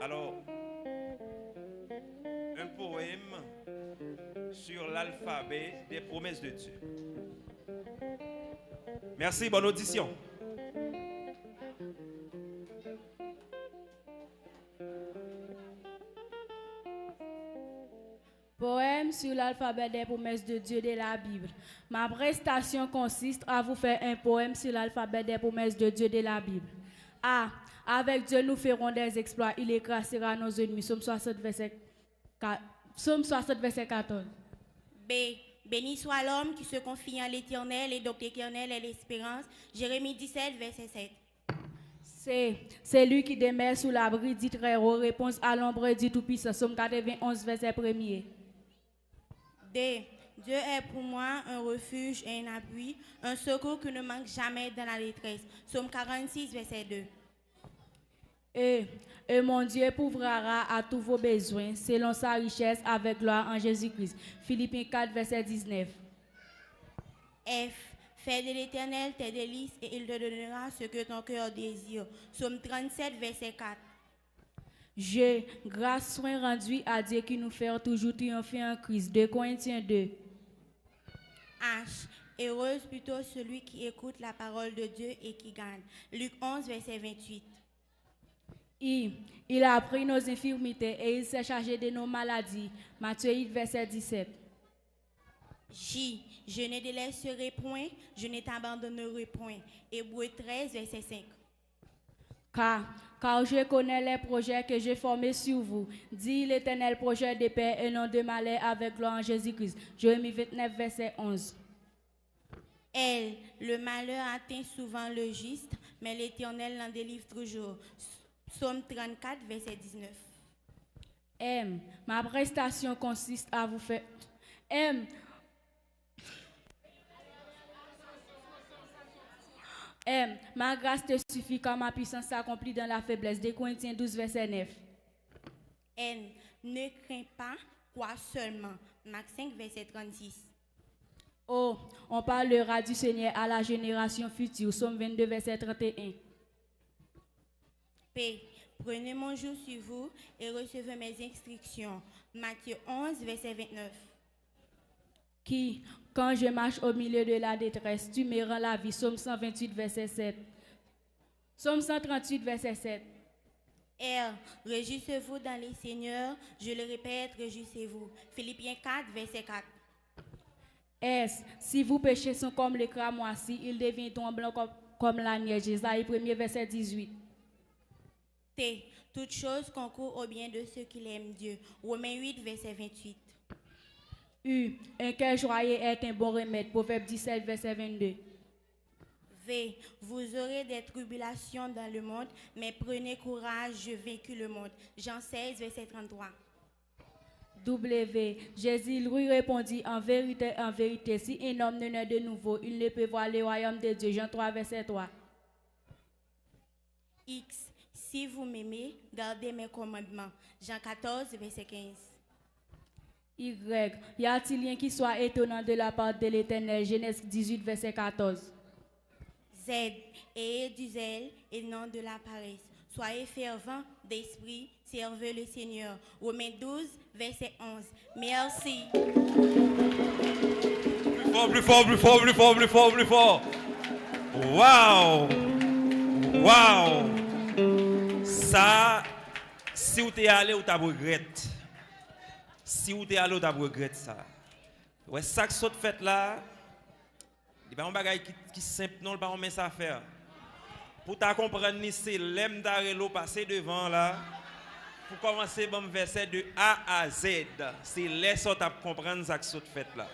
Alors, un poème sur l'alphabet des promesses de Dieu. Merci, bonne audition. Poème sur l'alphabet des promesses de Dieu de la Bible. Ma prestation consiste à vous faire un poème sur l'alphabet des promesses de Dieu de la Bible. A. Avec Dieu, nous ferons des exploits. Il écrasera nos ennemis. Psaume 60, verset 14. B. Béni soit l'homme qui se confie en l'Éternel et donc l'Éternel est l'espérance. Jérémie 17, verset 7. C. C'est lui qui demeure sous l'abri dit très haut. Réponse à l'ombre dit tout-puissant. Psaume 91, verset 1er. D. Dieu est pour moi un refuge et un appui, un secours qui ne manque jamais dans la détresse. Psaume 46, verset 2. Et mon Dieu pourvoira à tous vos besoins selon sa richesse avec gloire en Jésus-Christ. Philippiens 4, verset 19. F. Fais de l'Éternel tes délices et il te donnera ce que ton cœur désire. Psaume 37, verset 4. G. Grâce soin rendu à Dieu qui nous fait toujours triompher en Christ. 2 Corinthiens 2. H. Heureuse plutôt celui qui écoute la parole de Dieu et qui gagne. Luc 11, verset 28. I. Il a pris nos infirmités et il s'est chargé de nos maladies. Matthieu 8, verset 17. J. Je ne délaisserai point, je ne t'abandonnerai point. Hébreux 13, verset 5. Car je connais les projets que j'ai formés sur vous, dit l'Éternel, projet de paix et non de malheur avec gloire en Jésus-Christ. Jérémie 29, verset 11. L. Le malheur atteint souvent le juste, mais l'Éternel l'en délivre toujours. Psaume 34, verset 19. M. Ma prestation consiste à vous faire... M. Ma grâce te suffit quand ma puissance s'accomplit dans la faiblesse. 2 Corinthiens 12, verset 9. N. Ne crains pas, crois seulement. Marc 5, verset 36. O. On parlera du Seigneur à la génération future. Psaume 22, verset 31. P. Prenez mon joug sur vous et recevez mes instructions. Matthieu 11, verset 29. Qui, quand je marche au milieu de la détresse, tu me rends la vie. Psaume 128, verset 7. Psaume 138, verset 7. R. Réjouissez-vous dans les seigneurs. Je le répète, réjouissez-vous. Philippiens 4, verset 4. S. Si vos péchés sont comme les cramoisis, ils deviendront blancs comme la neige. Isaïe 1er, verset 18. T. Toute chose concourt au bien de ceux qui l'aiment Dieu. Romains 8, verset 28. U. Un cœur joyeux est un bon remède. Proverbe 17, verset 22. V. Vous aurez des tribulations dans le monde, mais prenez courage, je vaincu le monde. Jean 16, verset 33. W. Jésus lui répondit, en vérité, si un homme ne naît de nouveau, il ne peut voir le royaume de Dieu. Jean 3, verset 3. X. Si vous m'aimez, gardez mes commandements. Jean 14, verset 15. Y. Y a-t-il rien qui soit étonnant de la part de l'Éternel? Genèse 18, verset 14. Z. Ayez du zèle et non de la paresse. Soyez fervents d'esprit, servez le Seigneur. Romains 12, verset 11. Merci. Plus fort, plus fort, plus fort, plus fort, plus fort. Wow! Wow! Ça, si vous êtes allé, vous avez regretté. Si vous êtes allé, vous avez regretté ça. Ouais, ça que vous faites là, il n'y a pas un bagage qui simple, non, il n'y a pas un ça à faire. Pour ta comprendre, c'est l'aime d'arrelo passer devant là. Pour commencer, bon verset de A à Z. C'est les sortes à comprendre ça que vous faites là.